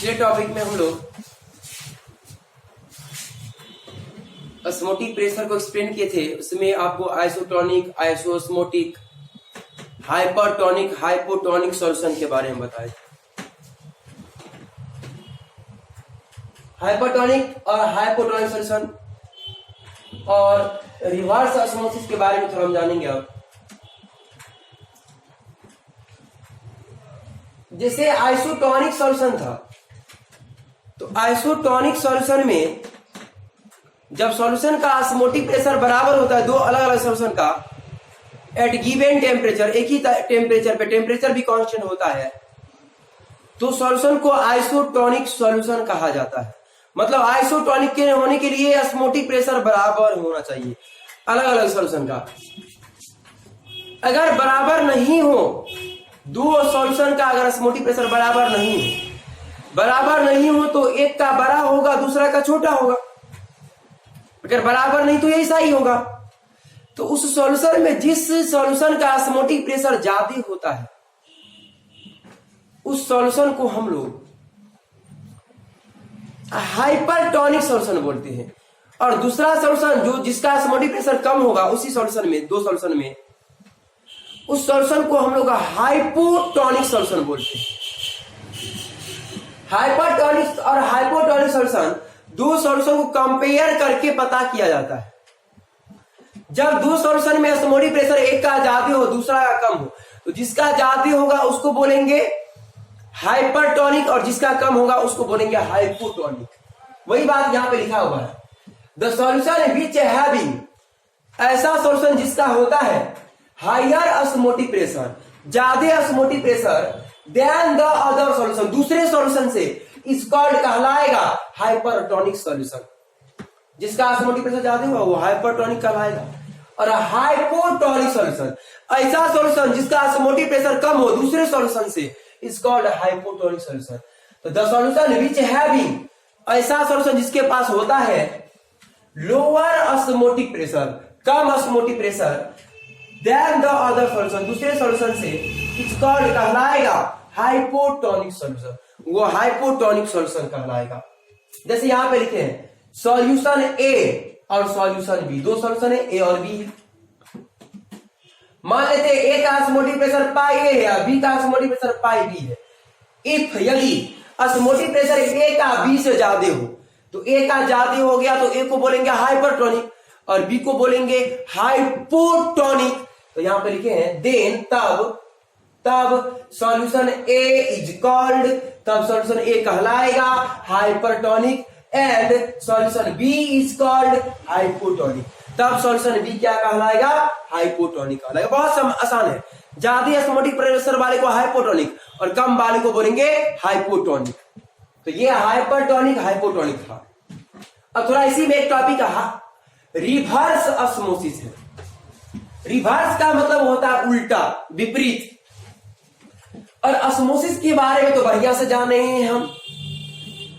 पिछले टॉपिक में हम लोग ऑस्मोटिक प्रेशर को एक्सप्लेन किए थे। उसमें आपको isotonic, isosmotic, hypertonic, hypotonic solution के बारे में बताए थे। हाइपरटोनिक और हाइपोटोनिक सॉल्यूशन और रिवर्स ऑस्मोसिस के बारे में थोड़ा हम जानेंगे। अब जैसे आइसोटोनिक सॉल्यूशन था, तो आइसोटोनिक सॉल्यूशन में जब सॉल्यूशन का ऑस्मोटिक प्रेशर बराबर होता है दो अलग अलग सॉल्यूशन का एट गिवन टेम्परेचर, एक ही टेम्परेचर पे, टेम्परेचर भी कांस्टेंट होता है, तो सॉल्यूशन को आइसोटोनिक सॉल्यूशन कहा जाता है। मतलब आइसोटोनिक के होने के लिए ऑस्मोटिक प्रेशर बराबर होना चाहिए अलग अलग सॉल्यूशन का। अगर बराबर नहीं हो, दो सॉल्यूशन का अगर ऑस्मोटिक प्रेशर बराबर नहीं हो तो एक का बड़ा होगा, दूसरा का छोटा होगा। अगर बराबर नहीं तो ये ऐसा ही होगा। तो उस सॉल्यूशन में जिस सॉल्यूशन का ऑस्मोटिक प्रेशर ज्यादा होता है उस सॉल्यूशन को हम लोग हाइपरटोनिक सॉल्यूशन बोलते हैं, और दूसरा सॉल्यूशन जो जिसका ऑस्मोटिक प्रेशर कम होगा उसी सॉल्यूशन में, दो सॉल्यूशन में, उस सॉल्यूशन को हम लोग हाइपोटोनिक सॉल्यूशन बोलते हैं। हाइपरटोनिक और हाइपोटोनिक सॉल्यूशन दो सॉल्यूशन को कंपेयर करके पता किया जाता है। जब दो सॉल्यूशन में ऑस्मोटिक प्रेशर एक का ज्यादा हो दूसरा का कम हो, तो जिसका ज्यादा होगा उसको बोलेंगे हाइपरटोनिक और जिसका कम होगा उसको बोलेंगे हाइपोटोनिक। वही बात यहां पे लिखा हुआ है, द सॉल्यूशन विच हैविंग, ऐसा सॉल्यूशन जिसका होता है हायर ऑस्मोटिक प्रेशर, ज्यादा osmotic pressure than the other solution, दूसरे सॉल्यूशन से, इज कॉल्ड कहलाएगा हाइपरटोनिक सॉल्यूशन। जिसका ऑस्मोटिक प्रेशर ज्यादा होगा वो हाइपरटोनिक कहलाएगा। और हाइपोटोनिक सॉल्यूशन, ऐसा सॉल्यूशन जिसका ऑस्मोटिक प्रेशर कम हो दूसरे सॉल्यूशन से, इज कॉल्ड हाइपोटोनिक सॉल्यूशन। तो द सॉल्यूशन विच हैविंग, ऐसा सॉल्यूशन जिसके पास होता है lower osmotic pressure, come osmotic pressure than the other solution, दूसरे सॉल्यूशन से, इज कॉल्ड कहलाएगा हाइपोटोनिक सॉल्यूशन। वो हाइपोटोनिक सॉल्यूशन कहलाएगा। जैसे यहां पे लिखे हैं सॉल्यूशन ए और सॉल्यूशन बी, दो सॉल्यूशन है ए और बी है। मान लेते हैं ए का ऑस्मोटिक प्रेशर पाई ए है और बी का ऑस्मोटिक प्रेशर पाई बी है। इफ यदि ऑस्मोटिक प्रेशर ए का बी से ज्यादा हो, तो ए का ज्यादा हो गया तो ए को बोलेंगे हाइपरटोनिक और बी को बोलेंगे हाइपोटोनिक। तो यहां पे लिखे हैं देन तब सॉल्यूशन ए इज कॉल्ड, तब सॉल्यूशन ए कहलाएगा hypertonic and solution B is called hypotonic. तब सॉल्यूशन बी क्या कहलाएगा? हाइपोटोनिक कहलाएगा। बहुत आसान है। ज्यादा ऑस्मोटिक प्रेशर वाले को हाइपोटोनिक और कम वाले को बोलेंगे हाइपोटोनिक। तो ये हाइपरटोनिक हाइपोटोनिक था। अब थोड़ा इसी में एक टॉपिक रिवर्स ऑस्मोसिस है। रिवर्स का मतलब होता है उल्टा, विपरीत। और ऑस्मोसिस के बारे में तो बढ़िया से जान रहे हैं हम।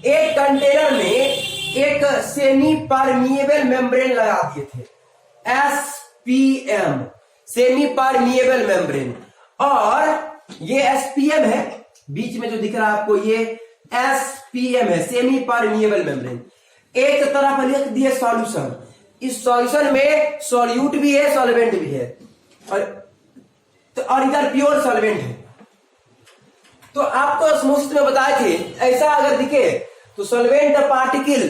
एक कंटेनर में एक सेमी परमिएबल मेम्ब्रेन लगा दिए थे, SPM, सेमी परमिएबल मेम्ब्रेन, और ये SPM है, बीच में जो दिख रहा है आपको ये SPM है, सेमी परमिएबल मेम्ब्रेन। एक तरफ लिख दिए सॉल्यूशन, इस सॉल्यूशन में सॉल्यूट भी है, सॉल्वेंट भी है, और इधर प्योर सॉल्वेंट है। तो आपको ऑस्मोसिस में बताए थे ऐसा अगर दिखे तो सॉल्वेंट पार्टिकल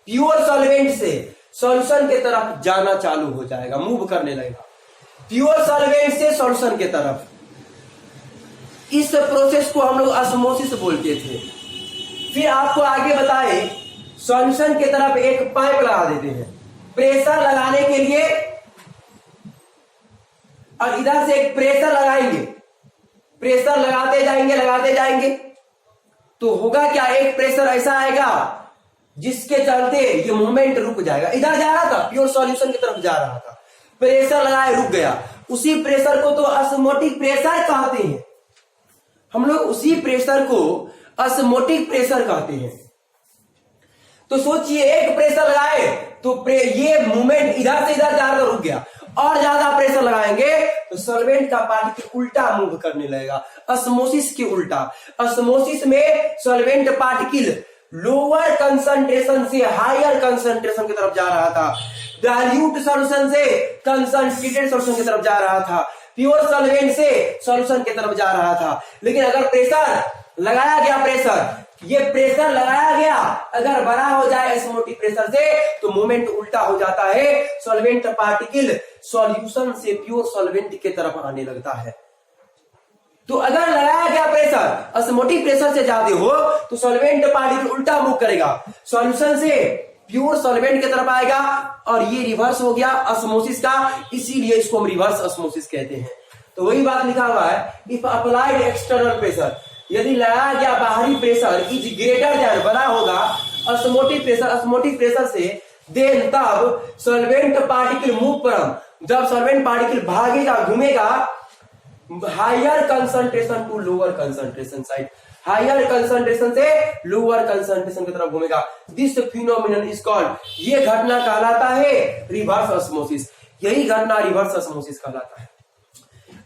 प्योर सॉल्वेंट से सॉल्यूशन के तरफ जाना चालू हो जाएगा, मूव करने लगेगा प्योर सॉल्वेंट से सॉल्यूशन के तरफ। इस प्रोसेस को हम लोग ऑस्मोसिस बोलते थे। फिर आपको आगे बताए सॉल्यूशन के तरफ एक पाइप लगा देते हैं प्रेशर लगाने के लिए, और इधर से एक प्रेशर लगाएंगे, प्रेशर लगाते जाएंगे, तो होगा क्या, एक प्रेशर ऐसा आएगा जिसके चलते ये मूवमेंट रुक जाएगा। इधर जा रहा था, प्योर सॉल्यूशन की तरफ जा रहा था, प्रेशर लगाए रुक गया। उसी प्रेशर को तो ऑस्मोटिक प्रेशर कहते हैं हम लोग, उसी प्रेशर को ऑस्मोटिक प्रेशर कहते हैं। तो सोचिए एक प्रेशर लगाए तो ये मूवमेंट इधर से इधर जा रहा था, रुक गया, और ज्यादा प्रेशर लगाएंगे तो सॉल्वेंट का पार्टिकल उल्टा मूव करने लगेगा, ऑस्मोसिस के उल्टा। ऑस्मोसिस में सॉल्वेंट पार्टिकल लोअर कंसंट्रेशन से हायर कंसंट्रेशन की तरफ जा रहा था, डाइल्यूट सॉल्यूशन से कंसंट्रेटेड सॉल्यूशन की तरफ जा रहा था, प्योर सॉल्वेंट से सॉल्यूशन की तरफ जा रहा था। लेकिन अगर प्रेशर लगाया गया, ये प्रेशर लगाया गया अगर बड़ा हो जाए ऑस्मोटिक प्रेशर से तो मूवमेंट उल्टा हो जाता है, सॉल्वेंट पार्टिकल सॉल्यूशन से प्योर सॉल्वेंट की तरफ आने लगता है। तो अगर लगाया गया प्रेशर ऑस्मोटिक प्रेशर से ज्यादा हो तो सॉल्वेंट पार्टिकल उल्टा मूव करेगा, सॉल्यूशन से प्योर सॉल्वेंट की तरफ आएगा और ये रिवर्स हो गया ऑस्मोसिस का, इसीलिए इसको हम रिवर्स ऑस्मोसिस कहते हैं। तो वही बात लिखा हुआ है, इफ अप्लाइड एक्सटर्नल प्रेशर, यदि लगाया गया बाहरी प्रेशर इज ग्रेटर देन, बड़ा होगा ऑस्मोटिक प्रेशर से, देन तब सॉल्वेंट पार्टिकल मूव फ्रॉम, जब सॉल्वेंट पार्टिकल भागेगा घूमेगा higher concentration to lower concentration side, higher concentration से लोअर कंसंट्रेशन की तरफ घूमेगा। दिस फिनोमिनन इज कॉल्ड, ये घटना कहलाता है रिवर्स ऑस्मोसिस, यही घटना रिवर्स ऑस्मोसिस कहलाता है।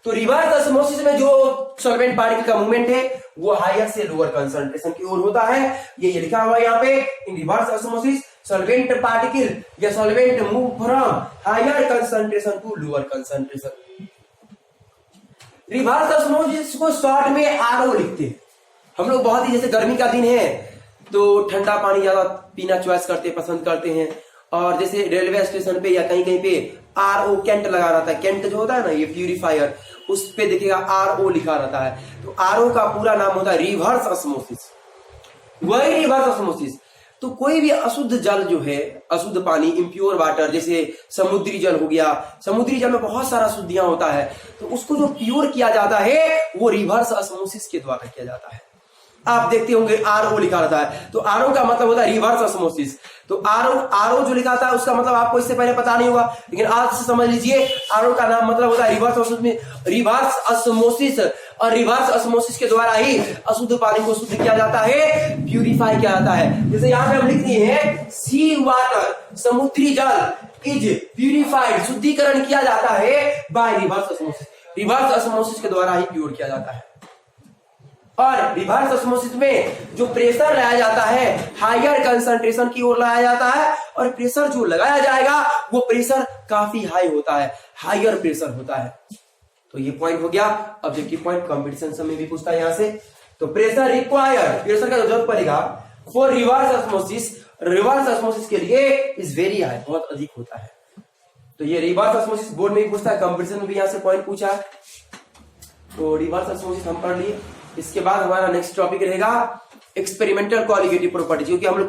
तो रिवर्स ऑस्मोसिस में जो सॉल्वेंट पार्टिकल का मूवमेंट है वो हायर से लोअर कंसंट्रेशन की ओर होता है, ये लिखा हुआ है यहाँ पे, in reverse osmosis solvent particle या solvent move from higher concentration to lower concentration. Reverse osmosis को शॉर्ट में आरओ लिखते हैं हम लोग। बहुत ही, जैसे गर्मी का दिन है तो ठंडा पानी ज्यादा पीना चॉइस करते, पसंद करते हैं, और जैसे रेलवे स्टेशन पे या कहीं कहीं पे आरओ कैंट लगा रहता है, कैंट जो होता है ना ये प्यूरिफायर, उस पे देखिएगा आरओ लिखा रहता है। तो आरओ का पूरा नाम होता है रिवर्स ऑस्मोसिस, वही रिवर्स ऑस्मोसिस। तो कोई भी अशुद्ध जल जो है, अशुद्ध पानी, इम्प्योर वाटर, जैसे समुद्री जल हो गया, समुद्री जल में बहुत सारा शुद्धियां होता है, तो उसको जो प्योर किया जाता है वो रिवर्स ऑस्मोसिस के द्वारा किया जाता है। आप देखते होंगे आरओ लिखा रहता है, तो आरओ का मतलब होता है रिवर्स ऑस्मोसिस। तो आरओ जो लिखा था उसका मतलब आपको इससे पहले पता नहीं होगा, लेकिन आज से समझ लीजिए आरओ का नाम मतलब होता है रिवर्स ऑस्मोसिस। और रिवर्स ऑस्मोसिस के द्वारा ही अशुद्ध पानी को शुद्ध किया जाता है, प्यूरिफाई किया जाता है। जैसे यहाँ पे हम लिख दिए हैं सी वाटर, समुद्री जल इज प्यूरिफाइड, शुद्धिकरण किया जाता है by reverse osmosis, reverse osmosis के द्वारा ही प्योर किया जाता है। और रिवर्स ऑस्मोसिस में जो प्रेशर लगाया जाता है हायर कंसंट्रेशन की ओर लगाया जाता है, और प्रेशर जो लगाया जाएगा वो प्रेशर काफी हाई होता है, हायर प्रेशर होता है। तो ये पॉइंट हो गया ऑब्जेक्टिव पॉइंट, कंपटीशन में भी पूछता है यहाँ से। तो प्रेशर रिक्वायर्ड, प्रेशर का जरूरत पड़ेगा for reverse osmosis, reverse osmosis के लिए इज वेरी हाई, बहुत अधिक होता है। तो ये रिवर्स ऑस्मोसिस बोर्ड में भी पूछता है, कंपटीशन में भी यहाँ से पॉइंट पूछा है। तो रिवर्स ऑस्मोसिस हम पढ़ लिए। इसके बाद हमारा नेक्स्ट टॉपिक रहेगा एक्सपेरिमेंटल कोलिगेटिव प्रॉपर्टी, जो कि हम लोग